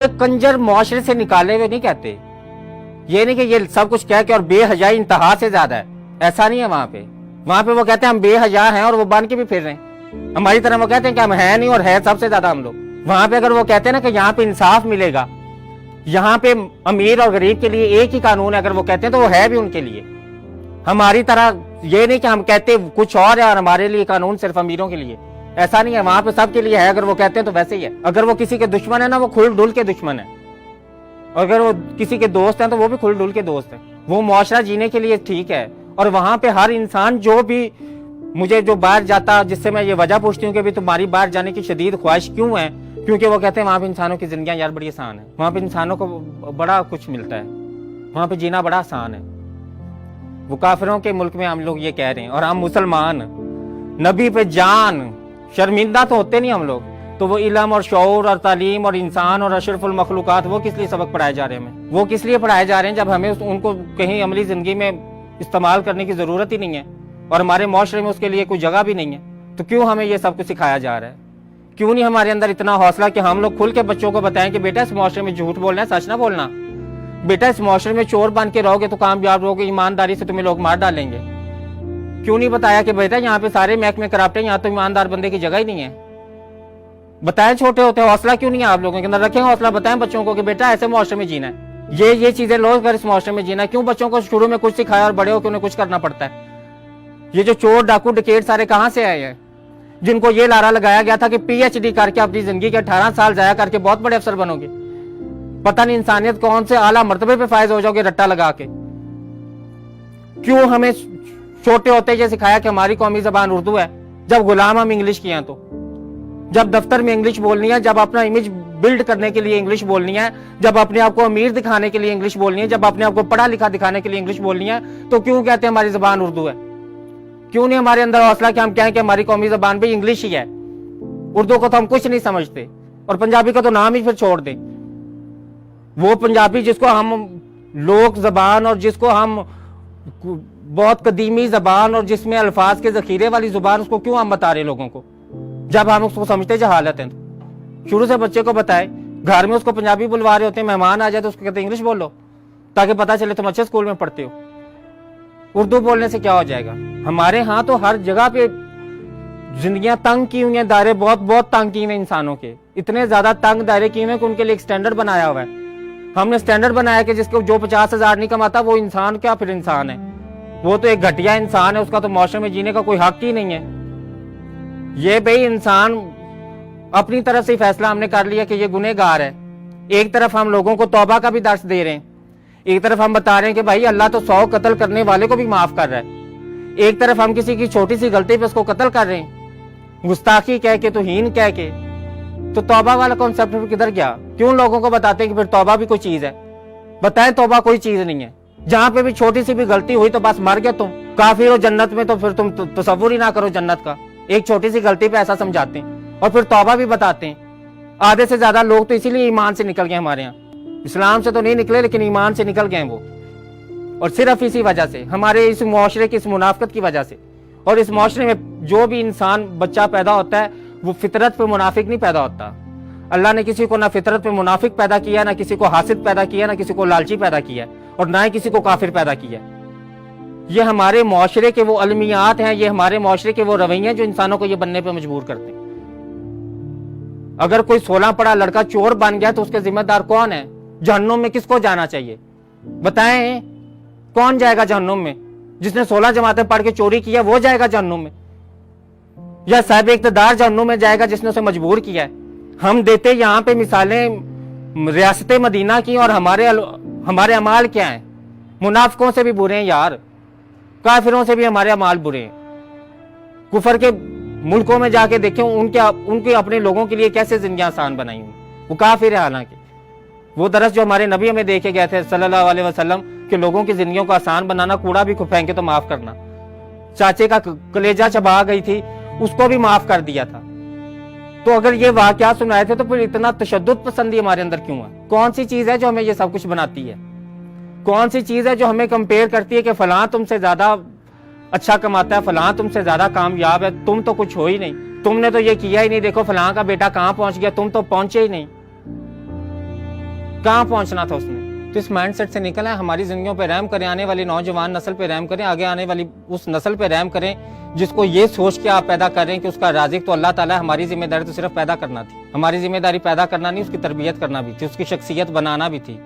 कंजर मुआशरे से निकाले हुए नहीं कहते, ये नहीं कि ये सब कुछ कह के और बेहयाई इंतहा से ज्यादा है, ऐसा नहीं है। वहां पे वो कहते हैं हम बेहया हैं और वो बन के भी फिर रहे हैं। हमारी तरह वो कहते हैं कि हम है नहीं और है सबसे ज्यादा हम लोग। वहां पे अगर वो कहते हैं ना कि यहाँ पे इंसाफ मिलेगा, यहाँ पे अमीर और गरीब के लिए एक ही कानून है, अगर वो कहते हैं तो वो है भी उनके लिए। हमारी तरह ये नहीं कि हम कहते कुछ और है और हमारे लिए कानून सिर्फ अमीरों के लिए, ऐसा नहीं है। वहां पे सबके लिए है, अगर वो कहते हैं तो वैसे ही है। अगर वो किसी के दुश्मन है ना, वो खुल डुल के दुश्मन है, अगर वो किसी के दोस्त हैं तो वो भी खुल डुल के दोस्त है। वो मुआशरा जीने के लिए ठीक है। और वहां पे हर इंसान जो भी, मुझे जो बाहर जाता, जिससे मैं ये वजह पूछती हूँ कि भी तुम्हारी बाहर जाने की शदीद ख्वाहिश क्यों है, क्योंकि वो कहते हैं वहां पे इंसानों की जिंदगियां यार बड़ी आसान है, वहां पे इंसानों को बड़ा कुछ मिलता है, वहां पे जीना बड़ा आसान है। वो काफिरों के मुल्क में हम लोग ये कह रहे हैं और हम मुसलमान नबी पे जान शर्मिंदा तो होते नहीं हम लोग। तो वो इल्म और शऊर और तालीम और इंसान और अशरफुल मखलूकात, वो किस लिए सबक पढ़ाए जा रहे हैं हमें? वो किस लिए पढ़ाए जा रहे हैं जब हमें उनको कहीं अमली जिंदगी में इस्तेमाल करने की जरूरत ही नहीं है और हमारे मुआशरे में उसके लिए कोई जगह भी नहीं है। तो क्यों हमें ये सब कुछ सिखाया जा रहा है? क्यों नहीं हमारे अंदर इतना हौसला कि हम लोग खुल के बच्चों को बताएं कि बेटा इस मुआशरे में झूठ बोलना है, सच ना बोलना। बेटा इस मुआशरे में चोर बन के रहोगे तो कामयाब रहोगे, ईमानदारी से तुम्हें लोग मार डालेंगे। क्यों नहीं बताया कि बेटा यहाँ पे सारे महकमे करप्ट हैं, यहाँ तो ईमानदार बंदे की जगह ही नहीं है? बताएं छोटे होते, हौसला क्यों नहीं है आप लोगों के अंदर? रखें हौसला, बताएं बच्चों को कि बेटा ऐसे मुआशरे में जीना है, ये चीजें लो कर इस मुआशरे में जीना है। क्यों बच्चों को शुरू में कुछ सिखाया और बड़े होकर उन्हें कुछ करना पड़ता है? ये जो चोर डाकू डकैत सारे कहां से आए हैं, जिनको ये लारा लगाया गया था कि पीएचडी करके अपनी जिंदगी के 18 साल जाया करके बहुत बड़े अफसर बनोगे, पता नहीं इंसानियत कौन से आला मर्तबे पे फायज हो जाओगे रट्टा लगा के। क्यों हमें छोटे होते ये सिखाया कि हमारी कौमी जबान उर्दू है, जब गुलाम हम इंग्लिश किए हैं? तो जब दफ्तर में इंग्लिश बोलनी है, जब अपना इमेज बिल्ड करने के लिए इंग्लिश बोलनी है, जब अपने आप को अमीर दिखाने के लिए इंग्लिश बोलनी है, जब अपने आप को पढ़ा लिखा दिखाने के लिए इंग्लिश बोलनी है, तो क्यों कहते हैं हमारी जबान उर्दू है? क्यों नहीं हमारे अंदर हौसला कि हम कहें कि हमारी कौमी जबान भी इंग्लिश ही है, उर्दू को तो हम कुछ नहीं समझते और पंजाबी का तो नाम ही फिर छोड़ दें। वो पंजाबी जिसको हम लोक जबान और जिसको हम बहुत कदीमी जबान और जिसमें अल्फाज के जखीरे वाली जुबान, उसको क्यों हम बता रहे लोगों को जब हम उसको समझते जहालत है? तो शुरू से बच्चे को बताए, घर में उसको पंजाबी बुलवा रहे होते हैं, मेहमान आ जाए तो उसको कहते हैं इंग्लिश बोलो ताकि पता चले तुम अच्छे स्कूल में पढ़ते हो। उर्दू बोलने से क्या हो जाएगा? हमारे यहाँ तो हर जगह पे जिंदगियां तंग की हुई हैं, दायरे बहुत बहुत तंग किए हुए इंसानों के, इतने ज्यादा तंग दायरे किए हुए कि उनके लिए एक स्टैंडर्ड बनाया हुआ है। हमने स्टैंडर्ड बनाया कि जिसको जो 50,000 नहीं कमाता वो इंसान क्या फिर इंसान है? वो तो एक घटिया इंसान है, उसका तो मुआशरे में जीने का कोई हक ही नहीं है। ये भाई इंसान अपनी तरफ से फैसला हमने कर लिया कि ये गुनहगार है। एक तरफ हम लोगों को तौबा का भी दर्स दे रहे हैं, एक तरफ हम बता रहे हैं कि भाई अल्लाह तो 100 कत्ल करने वाले को भी माफ कर रहा है, एक तरफ हम किसी की छोटी सी गलती पे उसको कत्ल कर रहे हैं, गुस्ताखी कह के, तौहीन कह के। तो तौबा वाला कॉन्सेप्ट किधर गया? क्यों लोगों को बताते हैं कि फिर तौबा भी कोई चीज है? बताएं तौबा कोई चीज नहीं है। जहां पे भी छोटी सी भी गलती हुई तो बस मर गए तुम, काफिर हो जन्नत में, तो फिर तुम तसव्वुर ही ना करो जन्नत का। एक छोटी सी गलती पे ऐसा समझाते हैं और फिर तौबा भी बताते हैं। आधे से ज्यादा लोग तो इसीलिए ईमान से निकल गए हमारे यहाँ, इस्लाम से तो नहीं निकले लेकिन ईमान से निकल गए वो, और सिर्फ इसी वजह से, हमारे इस मुआशरे की इस मुनाफिकत की वजह से। और इस मुआशरे में जो भी इंसान बच्चा पैदा होता है वो फितरत पे मुनाफिक नहीं पैदा होता। अल्लाह ने किसी को ना फितरत पे मुनाफिक पैदा किया, ना किसी को हासिद पैदा किया, ना किसी को लालची पैदा किया और ना ही किसी को काफिर पैदा किया। ये हमारे मुआशरे के वो अलमियात हैं, ये हमारे मुआशरे के वो रवैये जो इंसानों को ये बनने पे मजबूर करते हैं। अगर कोई 16 पढ़ा लड़का चोर बन गया तो उसके जिम्मेदार कौन है? जहन्नुम में किसको जाना चाहिए? बताएं कौन जाएगा जहन्नुम में? जिसने 16 जमातें पढ़ के चोरी किया वो जाएगा जहन्नुम में, या साहिब इक़्तिदार जहन्नुम में जाएगा जिसने उसे मजबूर किया है? हम देते यहाँ पे मिसालें रियासत मदीना की और हमारे अमाल क्या हैं? मुनाफिकों से भी बुरे हैं यार, काफिरों से भी हमारे अमाल बुरे हैं। कुफर के मुल्कों में जाके देखें उनके अपने लोगों के लिए कैसे जिंदगी आसान बनाई हुई। वो काफिर है, हालांकि वो दरस जो हमारे नबी हमें देखे गए थे सल्लल्लाहु अलैहि वसल्लम कि लोगों की जिंदगियों को आसान बनाना, कूड़ा भी फेंके तो माफ करना, चाचे का कलेजा चबा गई थी उसको भी माफ कर दिया था। तो अगर ये वाकया सुनाए थे तो फिर इतना तशद्दुद पसंदी हमारे अंदर क्यों है? कौन सी चीज है जो हमें ये सब कुछ बनाती है? कौन सी चीज है जो हमें कंपेयर करती है कि फलां तुमसे ज्यादा अच्छा कमाता है, फलां तुमसे ज्यादा कामयाब है, तुम तो कुछ हो ही नहीं, तुमने तो ये किया ही नहीं, देखो फलां का बेटा कहां पहुंच गया, तुम तो पहुंचे ही नहीं। کہاں پہنچنا تھا اس نے. تو اس مائنڈ سیٹ سے نکلا ہے. ہماری زندگیوں پہ رحم کریں, آنے والی نوجوان نسل پہ رحم کریں, آگے آنے والی اس نسل پہ رحم کریں جس کو یہ سوچ کے آپ پیدا کر رہے ہیں کہ اس کا رازق تو اللہ تعالیٰ ہے. ہماری ذمہ داری تو صرف پیدا کرنا تھی. ہماری ذمہ داری پیدا کرنا نہیں, اس کی تربیت کرنا بھی تھی, اس کی شخصیت بنانا بھی تھی.